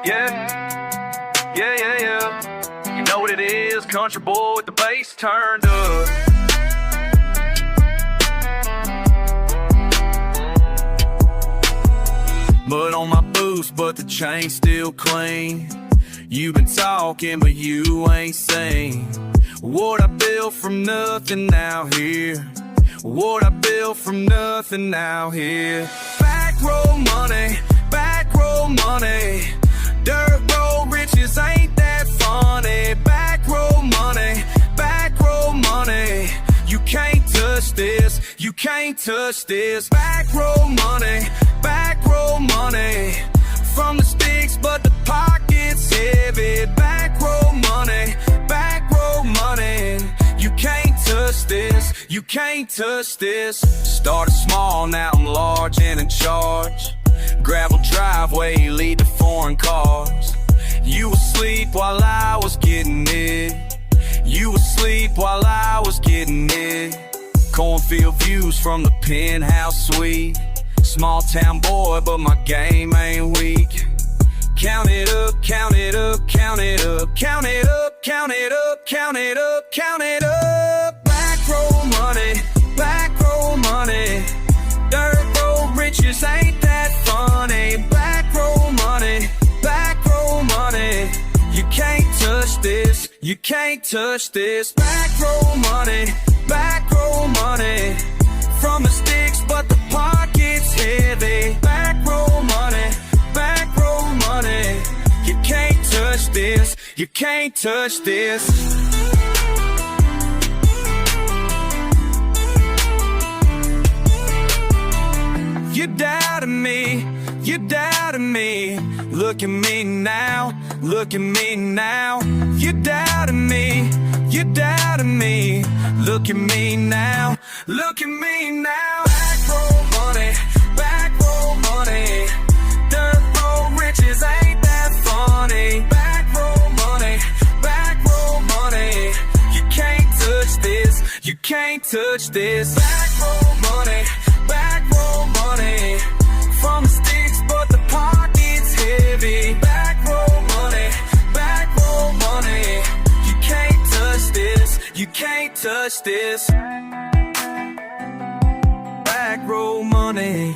Yeah, yeah, yeah, yeah. You know what it is, country boy with the bass turned up. Mud on my boots, but the chain's still clean. You've been talking, but you ain't seen what I built from nothing out here. What I built from nothing out here. Back row money, back row money. Dirt road riches ain't that funny. Back row money, back row money. You can't touch this, you can't touch this. Back row money, back row money. From the sticks, but the pocket's heavy. Back row money, back row money. You can't touch this, you can't touch this. Started small, now I'm large and in charge. Gravel driveway lead to foreign cars. You asleep while I was getting it. You asleep while I was getting it. Cornfield views from the penthouse suite. Small town boy, but my game ain't weak. Count it up, count it up, count it up, count it up, count it up, count it up, count it up. Back row money, back row money. Dirt road riches ain't that funny. Back row money, back row money. You can't touch this, you can't touch this. Back row money, back row money. From the sticks, but the pocket's heavy. Back row money, back row money. You can't touch this, you can't touch this. You doubted me, you doubted me. Look at me now, look at me now. You doubted me, you doubted me. Look at me now, look at me now. Back row money, back row money. Dirt road riches ain't that funny. Back row money, back row money. You can't touch this, you can't touch this. Back row money, back row money. From the sticks, but the pocket's heavy. Back row money, back row money. You can't touch this, you can't touch this. Back row money,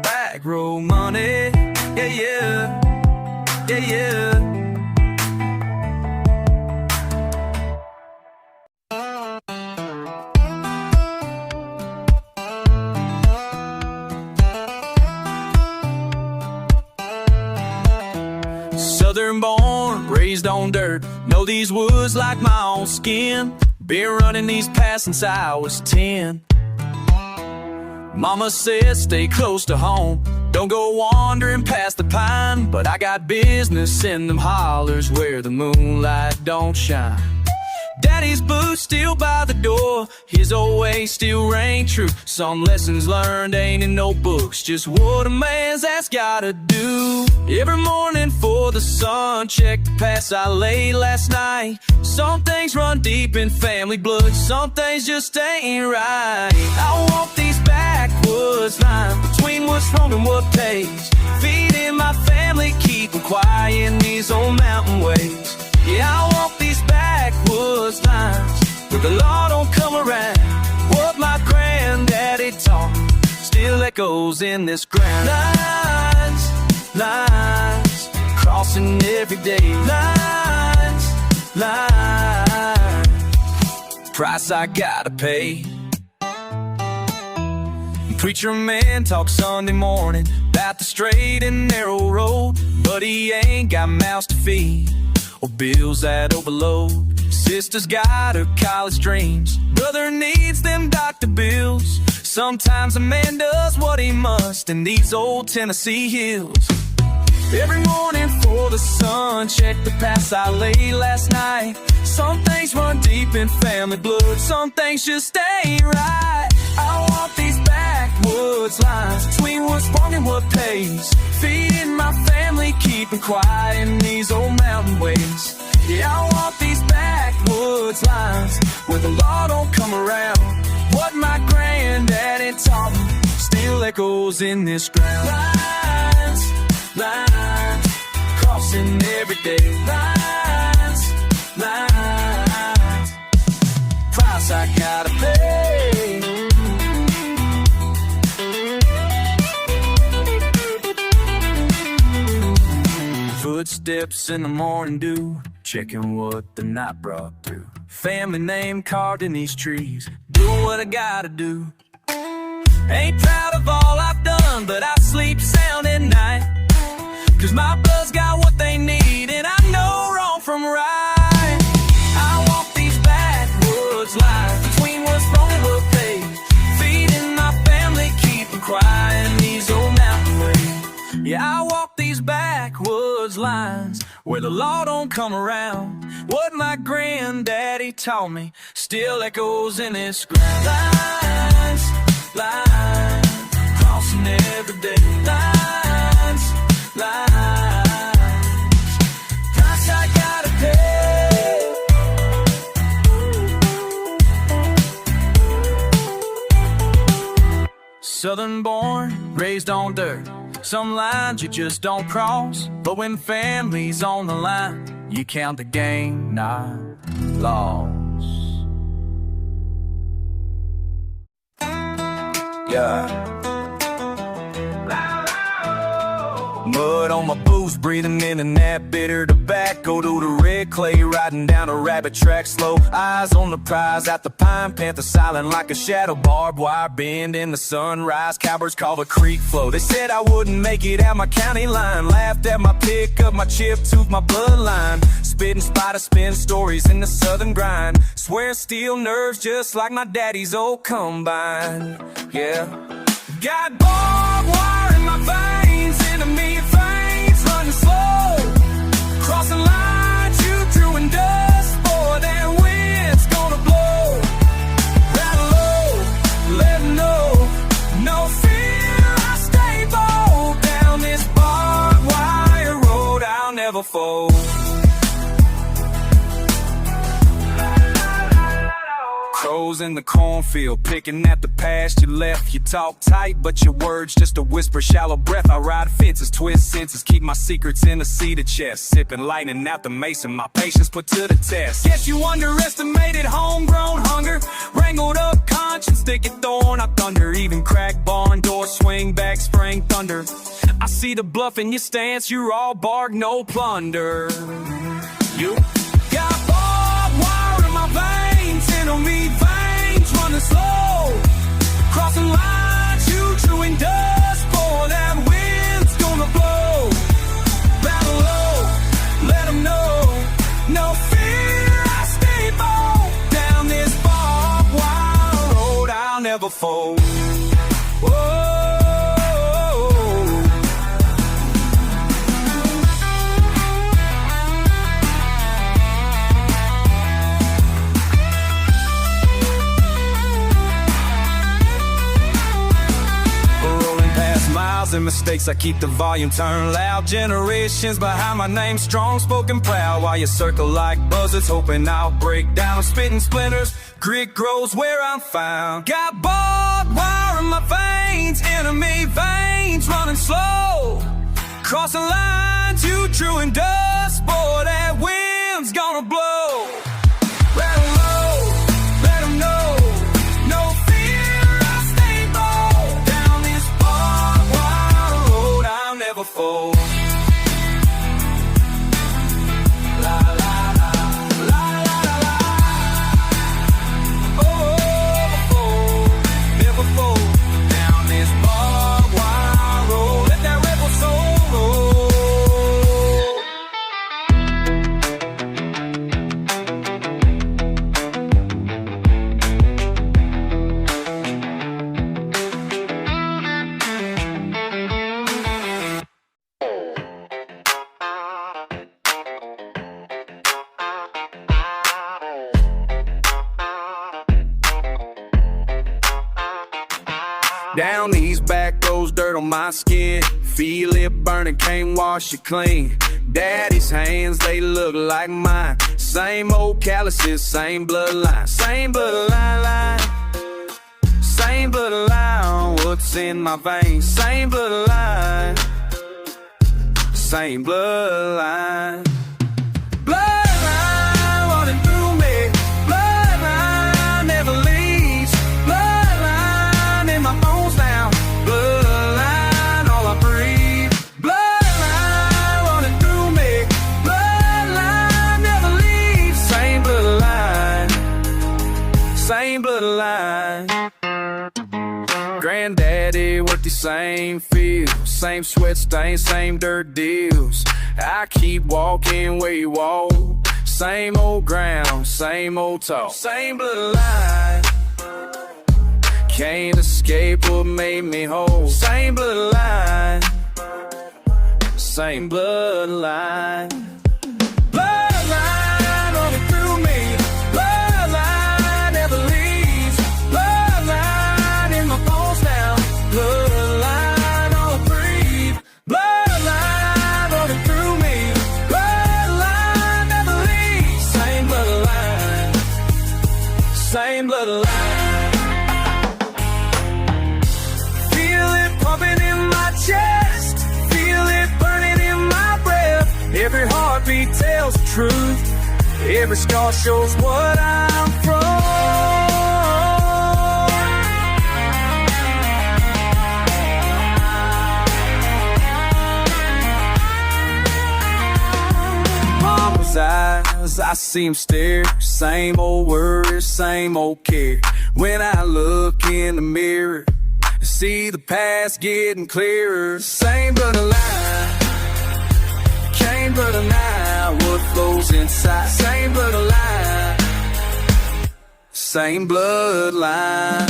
back row money. Yeah, yeah, yeah, yeah. Southern born, raised on dirt. Know these woods like my own skin. Been running these paths since I was 10. Mama said stay close to home. Don't go wandering past the pine. But I got business in them hollers where the moonlight don't shine. Daddy's boots still by the door. His old ways still reign true. Some lessons learned ain't in no books, just what a man's ass gotta do. Every morning for the sun, check the paths I laid last night. Some things run deep in family blood, some things just ain't right. I walk these backwoods lines between what's wrong and what pays. Feeding my family, keeping quiet in these old mountain ways. Yeah, I walk these backwoods lines where the law don't come around. What my granddaddy taught still echoes in this ground. Lines, lines, crossing every day. Lines, lines, price I gotta pay. Preacher man talks Sunday morning about the straight and narrow road, but he ain't got mouths to feed or bills that overload. Sister's got her college dreams, brother needs them doctor bills. Sometimes a man does what he must in these old Tennessee hills. Every morning for the sun, check the paths I laid last night. Some things run deep in family blood, some things just ain't right. I walk these backwoods lines between what's wrong and what pays. Feeding my family, keeping quiet in these old mountain ways. Yeah, I walk these backwoods lines where the law don't come around. What my granddaddy taught me still echoes in this ground. Lines, lines. crossing everyday lines, lines. Price I gotta pay. Footsteps in the morning dew, checking what the night brought through. Family name carved in these trees, doing what I gotta do. Ain't proud of all I've done, but I sleep sound at night, 'cause my blood's got what they need, and I know wrong from right. I walk these backwoods lines between what's wrong and what pays, feeding my family, keeping crying these old mountain ways. Yeah, I walk these backwoods lines where the law don't come around. What my granddaddy taught me still echoes in this ground. Lines, lines, crossing everyday lines, lines. Price I gotta pay. Southern born, raised on dirt. Some lines you just don't cross, but when family's on the line, you count the gain, not loss. Yeah. Mud on my boots, breathing in and that bitter tobacco. To the red clay, riding down a rabbit track slow. Eyes on the prize, at the pine panther, silent like a shadow. Barbed wire bend in the sunrise, cowbirds call the creek flow. They said I wouldn't make it out my county line, laughed at my pickup, my chip tooth, my bloodline. Spitting spider spin stories in the southern grind, swear steel nerves just like my daddy's old combine. Yeah. Got barbed wire in my veins, enemy veins running slow, crossing lines you drew in dust, boy, that wind's gonna blow. Rattle low, let 'em know, no fear, I stay bold. Down this barbed wire road, I'll never fold. Crows in the cornfield, picking at the past you left. You talk tight, but your words just a whisper, shallow breath. I ride fences, twist senses, keep my secrets in a seated chest. Sipping lightning out the mason, my patience put to the test. Guess you underestimated homegrown hunger, wrangled up conscience, stick it thorn, I thunder. Even crack barn door, swing back, spring thunder. I see the bluff in your stance, you're all bark, no plunder. You got barbed wire in my veins, enemy veins running slow, crossing lines you drew in dust, boy, that wind's gonna blow. Battle low, let 'em know, no fear, I stay bold. Down this barbed wire road, I'll never fold. Whoa. And mistakes, I keep the volume turned loud. Generations behind my name, strong spoken proud. While you circle like buzzards, hoping I'll break down. Spitting splinters, grit grows where I'm found. Got barbed wire in my veins, enemy veins running slow, crossing lines you drew in dust, boy, that wind's gonna blow. Rattle low, let 'em know, no fear, I stay bold. Down this barbed wire road, I'll never fold. La la la, la la la la. Oh, never fold. Down this barbed wire road, let that rebel soul roll. Down these back roads, dirt on my skin, feel it burning, can't wash it clean. Daddy's hands, they look like mine. Same old calluses, same bloodline, same bloodline line. Same bloodline, what's in my veins, same bloodline. same bloodline. Bloodline running through me, bloodline never leaves, bloodline in my bones now, bloodline all I breathe, bloodline running through me, bloodline never leaves, same bloodline, same bloodline. Granddaddy worked the same fields, same sweat stains, same dirt deals. I keep walking where you walk, same old ground, same old talk, same bloodline. Can't escape what made me whole, same bloodline, same bloodline. Bloodline running through me, bloodline never leaves, bloodline in my bones now, bloodline all I breathe, bloodline running through me, bloodline never leaves, same bloodline, same bloodline. Feel it pumping in my chest, feel it burning in my breath. Every heartbeat tells the truth, every scar shows what I'm from. Mama's eyes, I see 'em stare, same old worries, same old care. When I look in the mirror, see the past getting clearer. Same bloodline, came bloodline, what flows inside. Same bloodline, same bloodline.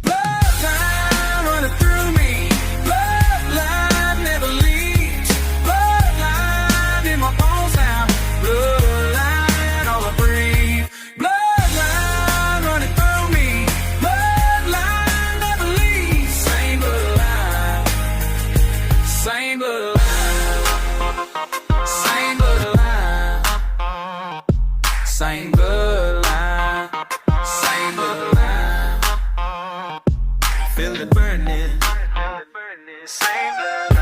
Bloodline running through me, bloodline never leaves, bloodline in my bones now, bloodline all I breathe, bloodline running through me, bloodline never leaves, same bloodline, same bloodline, same bloodline, same bloodline, same bloodline. Feel it burning, same bloodline.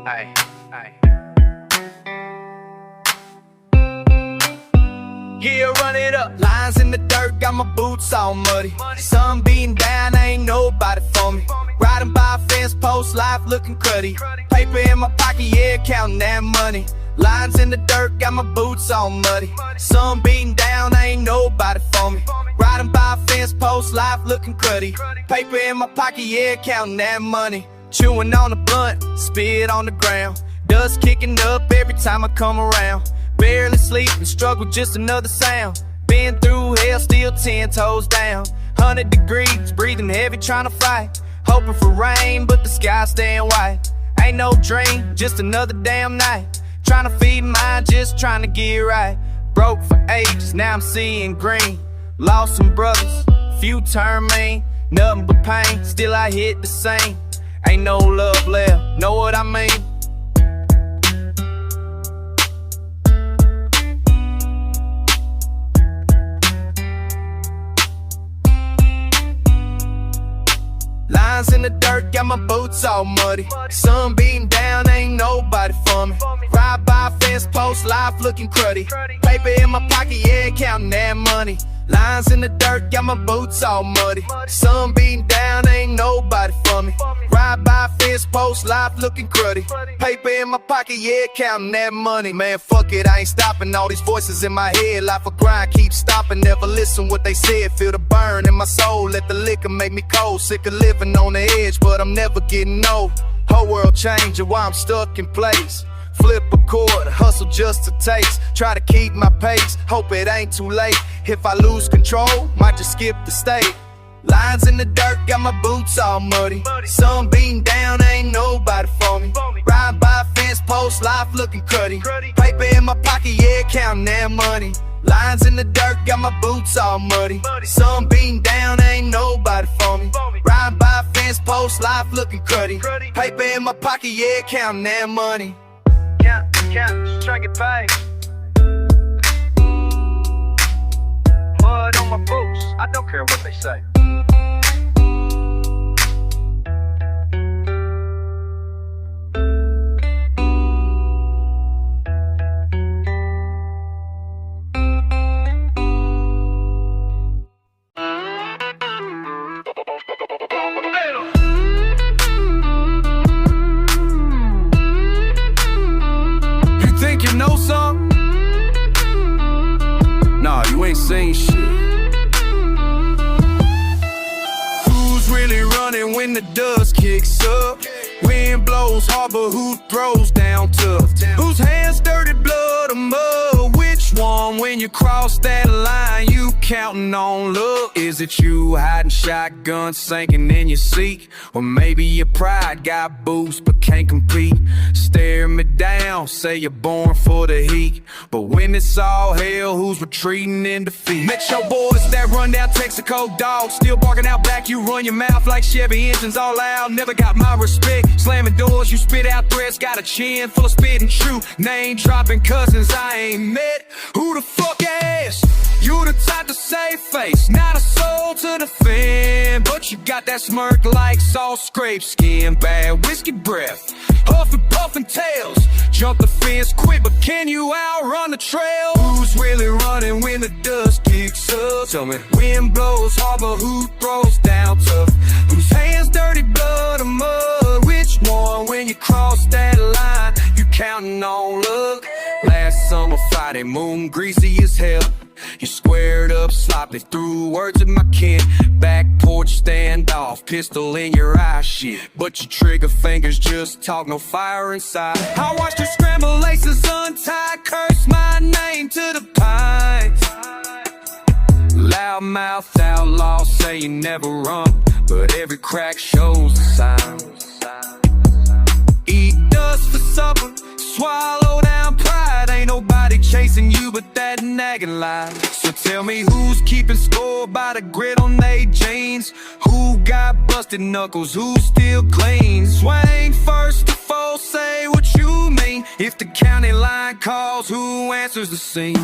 Aye, aye. Yeah, run it up. Lines in the dirt, got my boots all muddy. Sun beating down, ain't nobody for me. Riding by a fence post, life looking cruddy. Paper in my pocket, yeah, counting that money. Lines in the dirt, got my boots all muddy. Sun beating down, ain't nobody for me. Riding by a fence post, life looking cruddy. Paper in my pocket, yeah, counting that money. Chewing on the blunt, spit on the ground. Dust kicking up every time I come around. Barely sleeping, struggle just another sound. Been through hell, still 10 toes down. 100 degrees, breathing heavy, trying to fight. Hoping for rain, but the sky's staying white. Ain't no dream, just another damn night. Trying to feed mine, just trying to get right. Broke for ages, now I'm seeing green. Lost some brothers, few turned mean. Nothing but pain, still I hit the same. Ain't no love left, know what I mean? Lines in the dirt, got my boots all muddy. Sun beating down, ain't nobody for me. Ride by a fence post, life looking cruddy. Paper in my pocket, yeah, counting that money. Lines in the dirt, got my boots all muddy. Sun beating down, ain't nobody for me. Ride by a fence post, life looking cruddy. Paper in my pocket, yeah, counting that money. Man, fuck it, I ain't stopping. All these voices in my head, life a grind, keep stopping. Never listen what they said, feel the burn in my soul. Let the liquor make me cold, sick of living on the edge, but I'm never getting old. Whole world changing while I'm stuck in place. Flip a chord, hustle just a taste. Try to keep my pace, hope it ain't too late. If I lose control, might just skip the state. Lines in the dirt, got my boots all muddy. Sun beating down, ain't nobody for me. Riding by a fence post, life looking cruddy. Paper in my pocket, yeah, counting that money. Lines in the dirt, got my boots all muddy. Sun beating down, ain't nobody for me. Riding by a fence post, life looking cruddy. Paper in my pocket, yeah, counting that money. Count, try to get paid. Mud on my boots, I don't care what they say. Know something? Nah, you ain't saying shit. Who's really running when the dust kicks up? Wind blows hard, but who throws down tough? Whose hands dirty, blood or mud? Which one when you cross that line you counting on luck? Is it you hiding shotgun sinking in your seat? Or maybe your pride got boost but can't compete? Stare me down, say you're born for the heat, but when it's all hell, who's retreating in defeat? Metro boys that run down Texaco dogs, still barking out back, you run your mouth like Chevy engines all out. Never got my respect, slamming doors, you spit out threats. Got a chin full of spit and true name dropping cousins I ain't met. Who the fuck asked? You the type to save face, not a soul to defend, but you got that smirk like salt scrape skin. Bad whiskey breath, huffing puffing tails. Jump the fence quick, but can you outrun the trail? Who's really running when the dust kicks up? Tell me, wind blows hard, but who throws down tough? Whose hands dirty, blood or mud? Which one when you cross that line you counting on luck? Last summer Friday, moon greasy as hell. You squared up sloppy, threw words at my kin. Back porch standoff, pistol in your eye, shit. But your trigger fingers just talk, no fire inside. I watched you scramble laces untie, curse my name to the pines. Loudmouth outlaw, say you never run, but every crack shows the sign. Eat dust for supper, swallow down pride. Ain't nobody chasing you but that nagging lie. So tell me who's keeping score by the grit on they jeans? Who got busted knuckles, who still clean? Swing first to foe, say what you mean. If the county line calls, who answers the scene?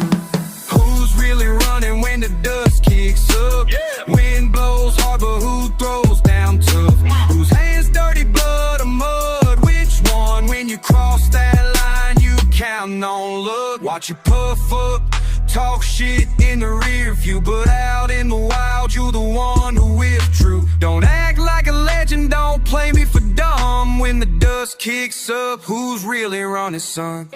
Who's really running when the dust kicks up? Wind blows hard, but who throws down tough? Whose hands dirty, blood or mud? Which one when you cross that line you counting on luck? Watch you puff up, talk shit in the rear view, but out in the wild you the one who withdrew. Don't act like a legend, don't play me for dumb. When the dust kicks up, who's really running, son?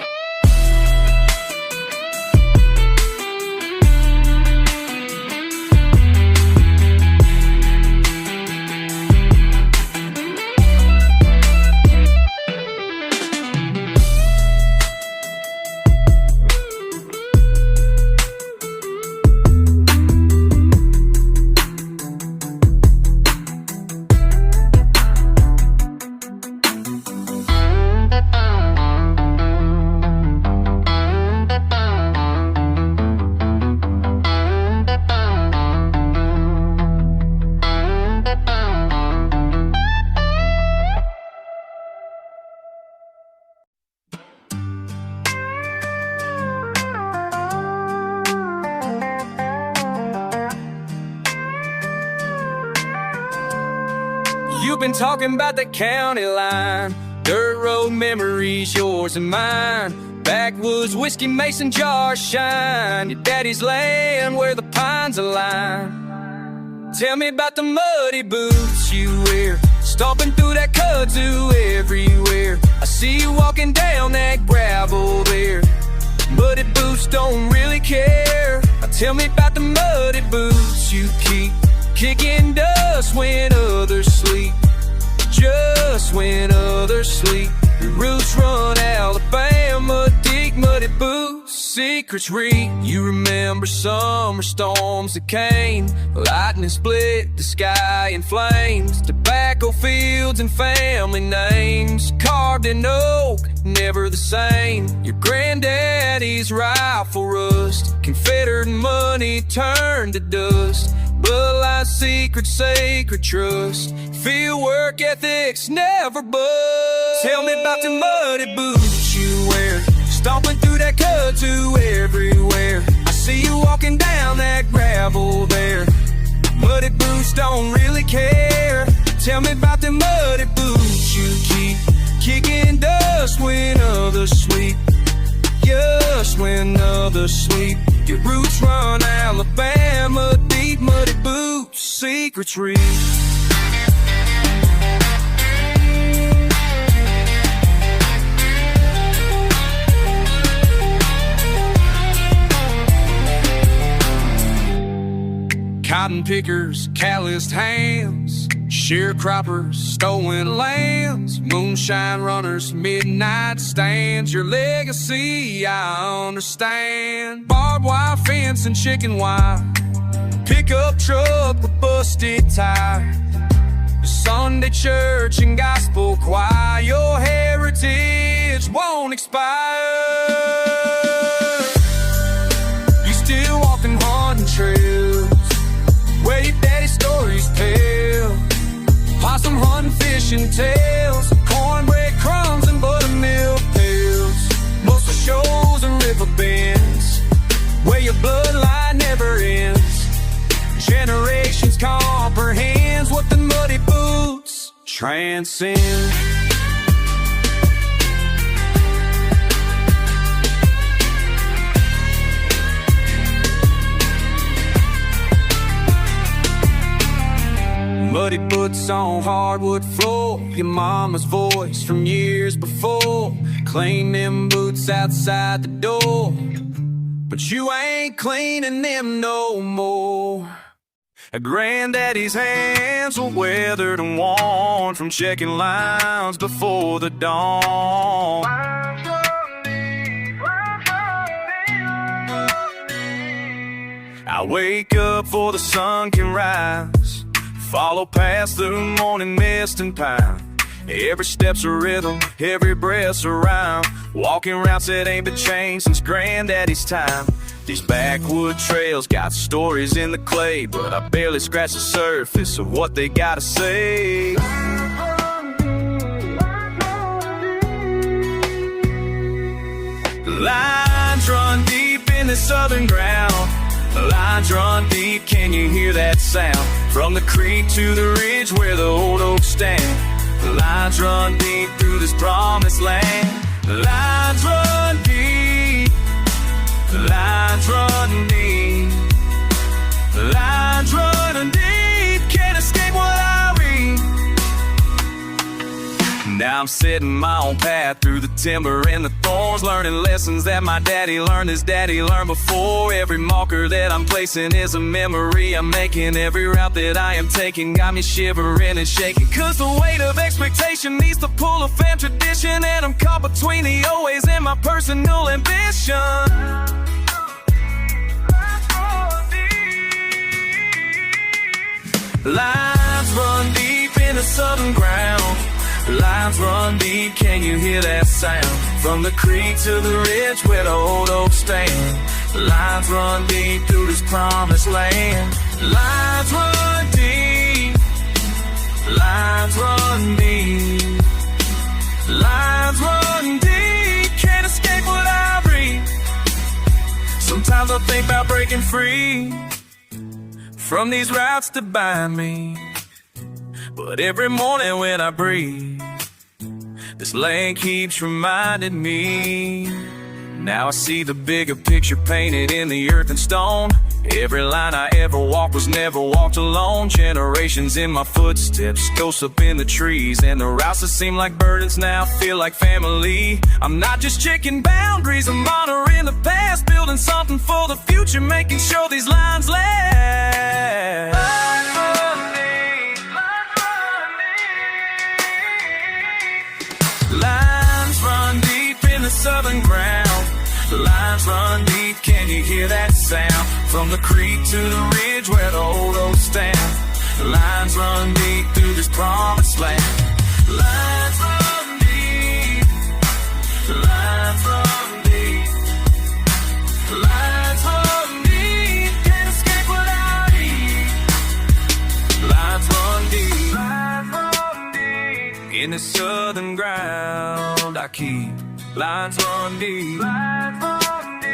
You've been talking about the county line, dirt road memories, yours and mine. Backwoods whiskey mason jars shine, your daddy's land where the pines align. Tell me about the muddy boots you wear, stomping through that kudzu everywhere. I see you walking down that gravel there. Muddy boots don't really care. Tell me about the muddy boots you keep, kicking dust when others sleep. Just when others sleep. Roots run Alabama, deep muddy boots, secrets read. You remember summer storms that came, lightning split the sky in flames, tobacco fields and family names, carved in oak, never the same. Your granddaddy's rifle rust, Confederate money turned to dust, bloodline secret, sacred trust, field work ethics never bust. Tell me about the muddy boots you wear, stomping through that cut to everywhere. I see you walking down that gravel there. Muddy boots don't really care. Tell me about the muddy boots you keep, kicking dust when others sleep. Just when others sleep. Your roots run Alabama, deep muddy boots, secrets read. Cotton pickers, calloused hands, sharecroppers, stolen lands, moonshine runners, midnight stands. Your legacy I understand. Barbed wire fence and chicken wire, pickup truck with busted tire, Sunday church and gospel choir. Your heritage won't expire. You still walking, hunting trails where your daddy's stories tell. Possum hunting, fishing tales, cornbread crumbs and buttermilk pails. Most of shows and river bends where your bloodline never ends. Generations comprehends what the muddy boots transcend. Muddy boots on hardwood floor, your mama's voice from years before. Clean them boots outside the door, but you ain't cleaning them no more. Granddaddy's hands were weathered and worn from checking lines before the dawn. I wake up before the sun can rise, follow past the morning mist and pine. Every step's a rhythm, every breath's a rhyme, walking routes that ain't been changed since Granddaddy's time. These backwood trails got stories in the clay, but I barely scratch the surface of what they gotta say. Lines run deep in the southern ground, lines run deep, can you hear that sound? From the creek to the ridge where the old oaks stand. Lines run deep through this promised land. Lines run deep, lines run deep, lines run deep, can't escape what I read. Now I'm setting my own path through the timber and the thorns, learning lessons that my daddy learned, his daddy learned before. Every marker that I'm placing is a memory I'm making. Every route that I am taking got me shivering and shaking, cause the weight of expectation needs to pull a fan tradition, and I'm caught between the always and my personal ambition. Lines run deep in the southern ground, lines run deep, can you hear that sound? From the creek to the ridge where the old oaks stand. Lines run deep through this promised land. Lines run deep, lines run deep, lines run deep, can't escape what I read. Sometimes I think about breaking free from these routes that bind me, but every morning when I breathe, this land keeps reminding me. Now I see the bigger picture painted in the earth and stone. Every line I ever walked was never walked alone. Generations in my footsteps, ghosts up in the trees, and the routes that seem like burdens now feel like family. I'm not just checking boundaries, I'm honoring the past, building something for the future, making sure these lines last. Lines you hear that sound? From the creek to the ridge where the old oaks stand. Lines run deep through this promised land. Lines run deep. Lines run deep. Lines run deep. Can't escape without heat. Lines run deep. Lines run deep. In the southern ground I keep. Lines run deep. Lines run deep.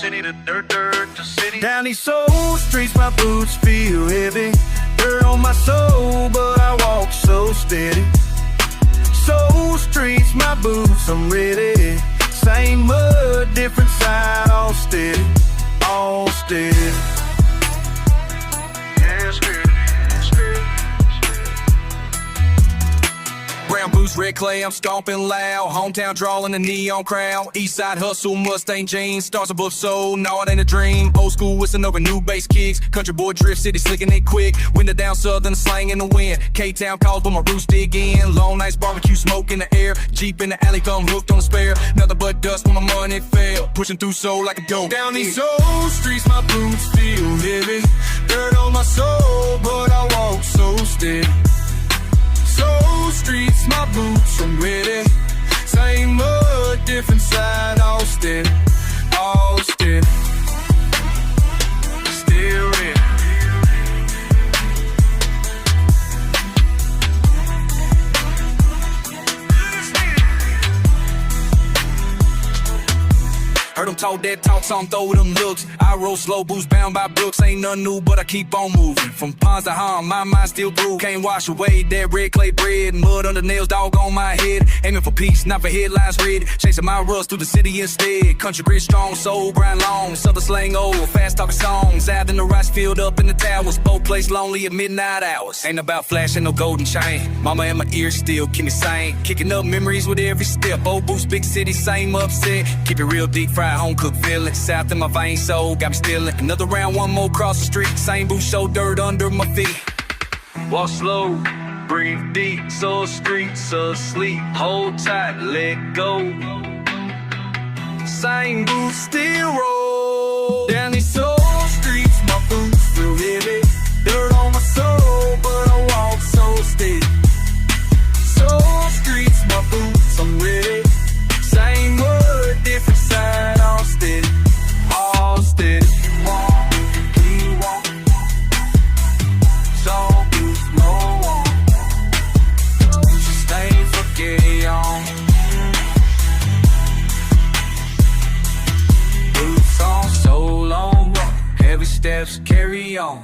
City to dirt, dirt to city. Down these soul streets, my boots feel heavy. Dirt on my soul, but I walk so steady. Soul streets, my boots, I'm ready. Same mud, different side, all steady, all steady. Yeah, steady. Brown boots, red clay, I'm stomping loud. Hometown drawing a neon crowd. Eastside hustle, Mustang jeans. Stars above soul, no it ain't a dream. Old school whistling over new bass kicks. Country boy drift, city slicking it quick. Winter down southern, slang in the wind. K-Town calls, but my roots dig in. Long nights, barbecue, smoke in the air. Jeep in the alley, thumb hooked on the spare. Nothing but dust when my money fell. Pushing through soul like a dope. Down these soul streets, my boots feel heavy. Dirt on my soul, but I walk so steady. Soul streets, my boots, I'm ready. Same mud, different side, all steady, all steady. Still ready. Heard them talk that talk, so I'm throw them looks. I roll slow, boots bound by Brooks. Ain't nothing new, but I keep on moving. From ponds to harm, my mind still through. Can't wash away that red clay bread. Mud under nails, dog on my head. Aiming for peace, not for headlines read. Chasing my rust through the city instead. Country grit strong, soul grind long. Southern slang old, fast talking songs. Out in the rice field, up in the towers. Both place lonely at midnight hours. Ain't about flashing no golden chain. Mama in my ear still keep me sane. Kicking up memories with every step. Old boots, big city, same upset. Keep it real deep fried, home cooked feeling. South in my veins, soul got me stealing. Another round, one more cross the street. Same boots, show dirt under my feet. Walk slow, breathe deep. So streets asleep. Hold tight, let go. Same boots still roll. Down these soul streets, my boots feel heavy. Dirt on my soul, but I walk so steady. Soul streets, my boots, I'm ready. Same mud, different side, all steady, all steady. Walk, we walk. Soul boots, no walk. Stay forget on. Boots on, soul on, walk. Heavy steps, carry on.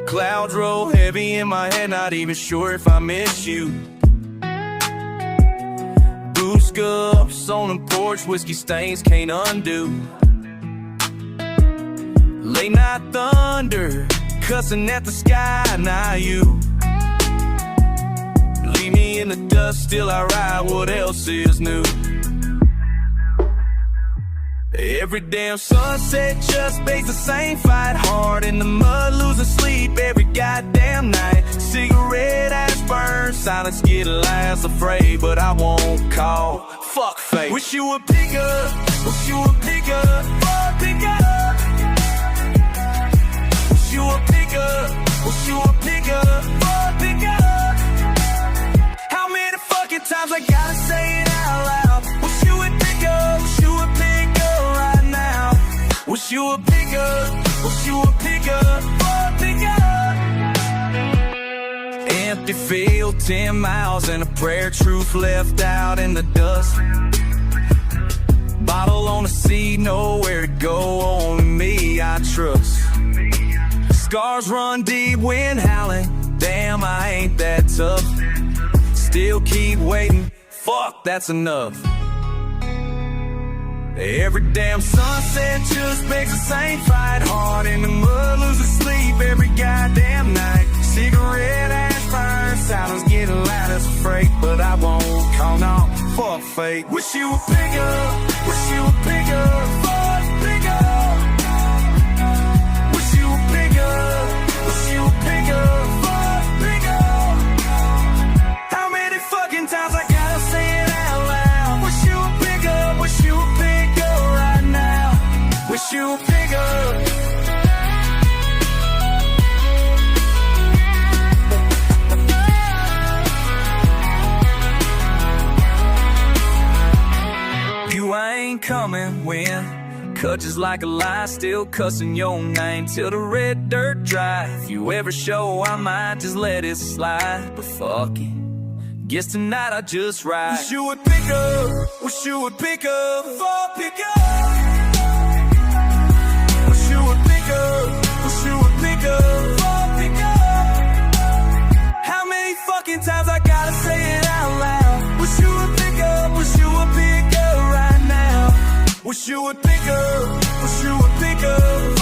Clouds roll heavy in my head, not even sure if I miss you. Blue scuffs on the porch, whiskey stains can't undo. Late night thunder, cussing at the sky, now you leave me in the dust, still I ride, what else is new? Every damn sunset just makes the same fight. Hard in the mud, losing sleep every goddamn night. Cigarette ash burn, silence get last afraid, but I won't call. Fuck fate. Wish you would pick up, wish you would pick up, oh, pick up. Wish you would pick up, wish you would pick up, oh, pick up. How many fucking times I gotta say it out loud? Wish you would pick up, wish you would pick up. Wish you would pick up, wish you would pick up, oh, pick up. empty field, 10 miles and a prayer, truth left out in the dust. Bottle on the seat, nowhere to go, only me I trust. Scars run deep, wind howling, damn I ain't that tough. Still keep waiting, fuck that's enough. Every damn sunset just makes the same fight hard. In the mud, losing sleep every goddamn night. Cigarette ash burn, silence getting loud as a freight. But I won't call no, fuck fate. Wish you would pick up, wish you would pick up, fuck pick up. Wish you would pick up, wish you would pick up, fuck pick up. How many fucking times I gotta say it out loud? Wish you would pick up, wish you would pick up right now. Wish you would pick up. You ain't coming when cut just like a lie, still cussing your name till the red dirt dry. If you ever show, I might just let it slide. But fuck it, guess tonight I just ride. Wish you would pick up, wish you would pick up, fuck pick up. Wish you would pick up, wish you would pick up, fuck pick up. How many fucking times I gotta say it out loud? Wish you would pick up, wish you would pick up right now. Wish you would pick up, wish you would pick up.